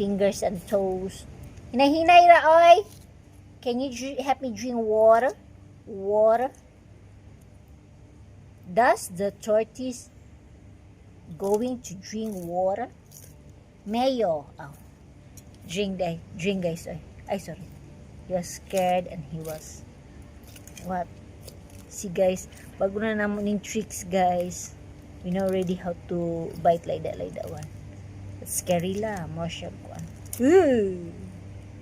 fingers and toes. Hinahinay ra, oy. Can you help me drink water? Water. Does the tortoise going to drink water? Mayo. Oh. Drink guys. Ay, sorry. He was scared and he was what? See guys, bago na naman yung tricks guys. We know already how to bite like that one. It's scary la, more sharp one. Ooh.